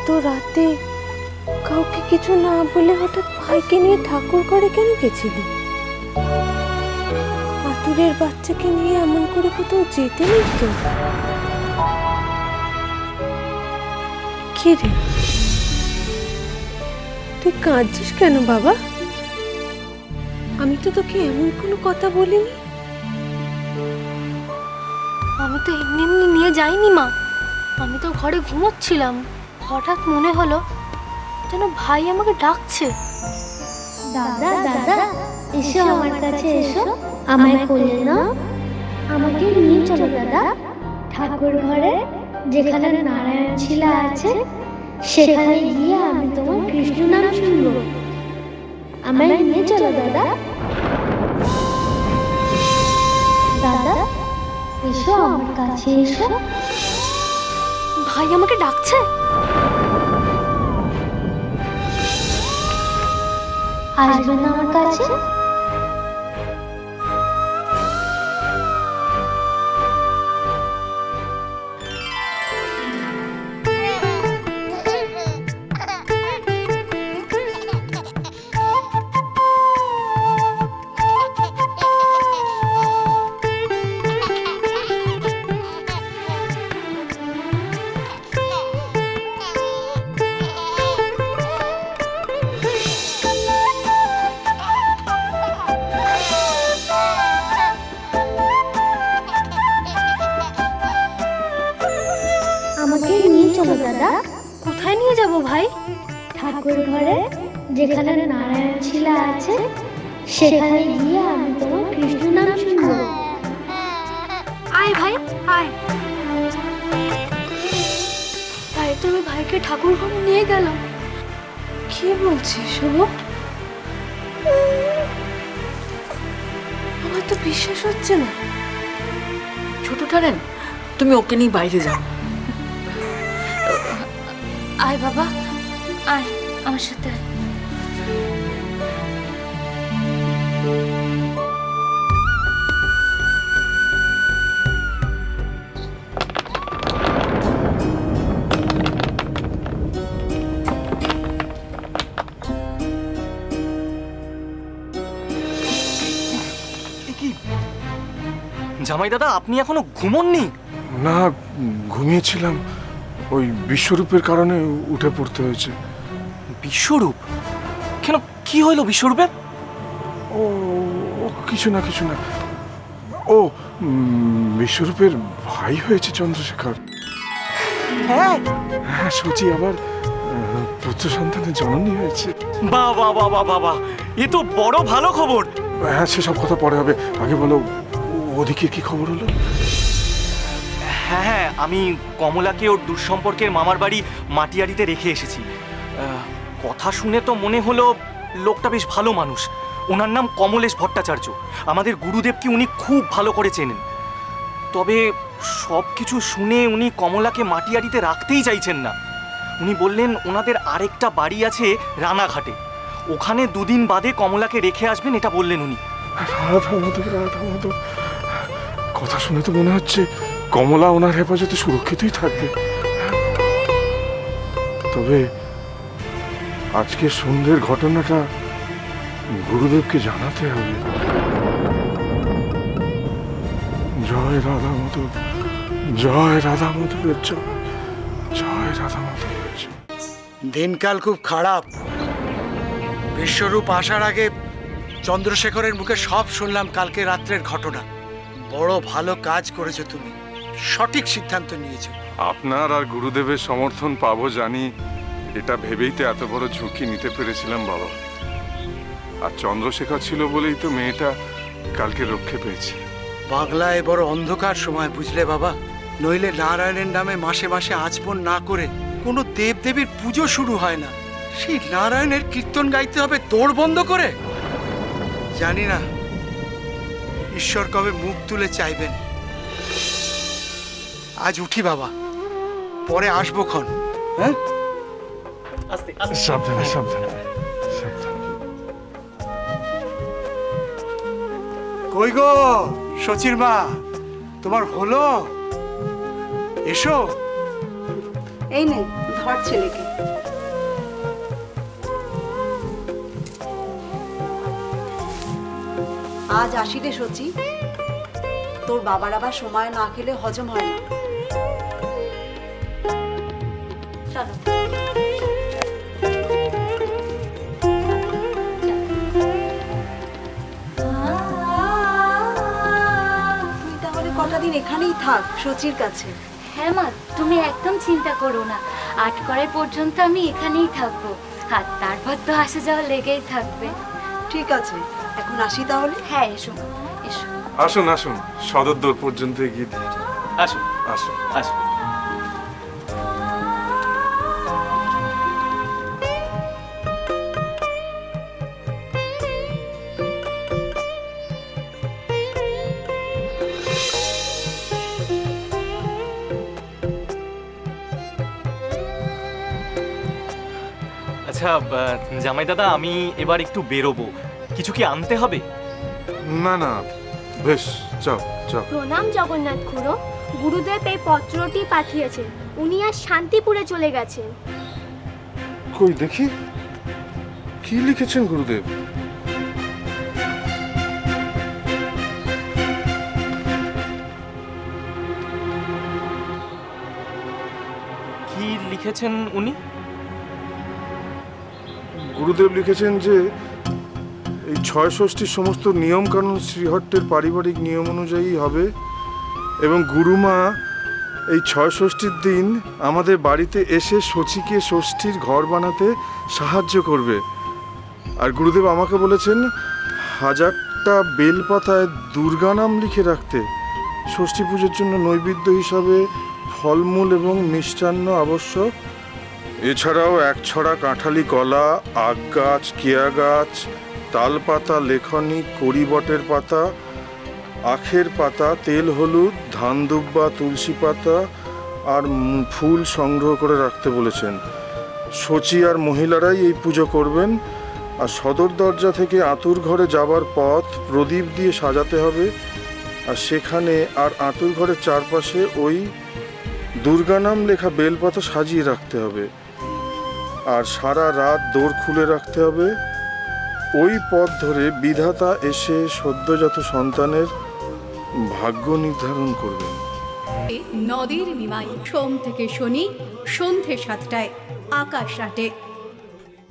এত রাতে কাউকে কিছু না বলে হঠাৎ ভাইকে নিয়ে ঠাকুর ঘরে কেন গেছিলি? আতুরের বাচ্চাকে নিয়ে এমন করে কোথাও যেতে নেই তো। কি রে, তুই কাঁদছিস কেন বাবা? আমি তো তোকে এমন কোনো কথা বলিনি। আমি তো এমনি এমনি নিয়ে যাইনি মা, আমি তো ঘরে ঘুমোচ্ছিলাম, হঠাৎ মনে হলো যেন ভাই আমাকে ডাকছে। দাদা দাদা এসো আমার কাছে, এসো আমায় কোলে নাও, আমাকে নিয়ে চলো দাদা ঠাকুর ঘরে, যেখানে নারায়ণ শিলা আছে সেখানে গিয়ে আমি তোমার কৃষ্ণ নাম শুনবো। আমায় নিয়ে চলো দাদা। দাদা এসো আমার কাছে, এসো। ভাই আমাকে ডাকছে। আসবে না আমার কাছে? আমাকে নিয়ে চলো দাদা। কোথায় নিয়ে যাব ভাই? ঠাকুর ঘরে, যেখানে নারায়ণ শিলা আছে সেখানে গিয়ে আমি তোমার কৃষ্ণ নাম শুনবো। আয় ভাই আয়। তাই তো আমি ভাইকে ঠাকুর ঘরে নিয়ে গেলাম। কি বলছিস শুভ? আমার তো বিশ্বাস হচ্ছে না। ছোট টারেন, তুমি ওকে নিয়ে বাইরে যাও। আয় বাবা আয়, আমার সাথে আয়। জামাই দাদা, আপনি এখনো ঘুমোননি? না, ঘুমিয়েছিলাম, ওই বিশ্বরূপের কারণে উঠে পড়তে হয়েছে। বিশ্বরূপ? কেন, কি হইল বিশ্বরূপের? ও ও কিছু না কিছু না। ও বিশ্বরূপের ভাই হয়েছে চন্দ্রশেখর। হ্যাঁ হ্যাঁ, সচি আবার পুত্র সন্তানের জননী হয়েছে। বাহ বাহ বাহ বাহ বাহ বাহ, এ তো বড় ভালো খবর। হ্যাঁ, সেসব কথা পরে হবে, আগে বলো ওদিকে কি খবর হলো? হ্যাঁ হ্যাঁ, আমি কমলাকে ওর দুঃসম্পর্কের মামার বাড়ি মাটিয়ারিতে রেখে এসেছি। কথা শুনে তো মনে হলো লোকটা বেশ ভালো মানুষ। ওনার নাম কমলেশ ভট্টাচার্য। আমাদের গুরুদেবকে উনি খুব ভালো করে চেনেন। তবে সব কিছু শুনে উনি কমলাকে মাটিয়ারিতে রাখতেই চাইছেন না। উনি বললেন ওনাদের আরেকটা বাড়ি আছে রানাঘাটে, ওখানে দুদিন বাদে কমলাকে রেখে আসবেন, এটা বললেন উনি। রাধা মাধব, রাধা মাধব, কথা শুনে তো মনে হচ্ছে কমলা ওনার হেফাজতে সুরক্ষিতই থাকবে। তবে আজকে সন্ধ্যের ঘটনাটা গুরুদেবকে জানাতে হবে। জয় রাধা মাধব, জয় রাধা মাধবের জয়, জয় রাধা মাধবের জয়। দিনকাল খুব খারাপ। বিশ্বরূপ আসার আগে চন্দ্রশেখরের মুখে সব শুনলাম কালকে রাত্রের ঘটনা। বড় ভালো কাজ করেছো তুমি, সঠিক সিদ্ধান্ত নিয়েছো। আপনার আর গুরুদেবের সমর্থন পাবো জানি, এটা ভেবেই তো এত বড় ঝুঁকি নিতে পেরেছিলাম বাবা। আর চন্দ্রশেখর ছিল বলেই তো মেয়েটা কালকে রক্ষে পেয়েছে। বাংলায় বড় অন্ধকার সময়, বুঝলে বাবা। নইলে নারায়ণের নামে মাসে মাসে আচমন না করে কোনো দেবদেবীর পুজো শুরু হয় না। সেই নারায়ণের কীর্তন গাইতে হবে তোড় বন্ধ করে। জানি না ঈশ্বর কবে মুখ তুলে চাইবেন। আজ উঠি বাবা, পরে আসবো ক্ষণ। হ্যাঁ, সাবধানে সাবধানে সাবধানে। কই গো সচির মা, তোমার হলো? এসো। এই নে ধর ছেলেকে। আজ আসি রে সচি, তোর বাবার আবার সময় না খেলে হজম হয় না। চলো। তুই তাহলে কটা দিন এখানেই থাক সচির কাছে। হ্যাঁ মা, তুমি একদম চিন্তা করো না, আটকড়াই পর্যন্ত আমি এখানেই থাকবো, আর তারপর তো আসা যাওয়া লেগেই থাকবে। ঠিক আছে, এখন আসি তাহলে। হ্যাঁ এসো মা, এসো। আসুন আসুন, সদর দর পর্যন্ত এগিয়ে দিয়ে যান। আসুন আসুন। আসুন। আচ্ছা জামাই দাদা, আমি এবার একটু বেরোবো, কিছু কি আনতে হবে? না না, বেশ, যাও যাও। প্রণাম জগন্নাথ খুড়ো, গুরুদেব এই পত্রটি পাঠিয়েছেন, উনি আজ শান্তিপুরে চলে গেছেন। কই দেখি, কি লিখেছেন গুরুদেব? কি লিখেছেন উনি? গুরুদেব লিখেছেন যে এই ৬ষষ্ঠীর সমস্ত নিয়ম কানুন শ্রীহট্টের পারিবারিক নিয়ম অনুযায়ী হবে, এবং গুরুমা এই ৬ষষ্ঠীর দিন আমাদের বাড়িতে এসে সচিকে ষষ্ঠীর ঘর বানাতে সাহায্য করবে। আর গুরুদেব আমাকে বলেছেন 1000টা বেলপাতায় দুর্গা নাম লিখে রাখতে। ষষ্ঠী পুজোর জন্য নৈবেদ্য হিসাবে ফলমূল এবং মিষ্টান্ন আবশ্যক। এছাড়াও 1 ছড়া কাঁঠালি কলা, আগ গাছ, কেয়া গাছ, তালপাতা, লেখনী, কড়িবটের পাতা, আখের পাতা, তেল হলুদ, ধান দুব্বা, তুলসী পাতা আর ফুল সংগ্রহ করে রাখতে বলেছেন। সচি আর মহিলারাই এই পুজো করবেন। আর সদর দরজা থেকে আঁতুর ঘরে যাবার পথ প্রদীপ দিয়ে সাজাতে হবে, আর সেখানে আর আঁতুর ঘরের চারপাশে ওই দুর্গা নাম লেখা বেলপাতা সাজিয়ে রাখতে হবে। আর সারা রাত দোর খুলে রাখতে হবে। ওই পথ ধরে বিধাতা এসে সদ্যজাত সন্তানের ভাগ্য নির্ধারণ করবেন। নদীর নিমাই, সোম থেকে শনি সন্ধে 7টায়, আকাশ আটে।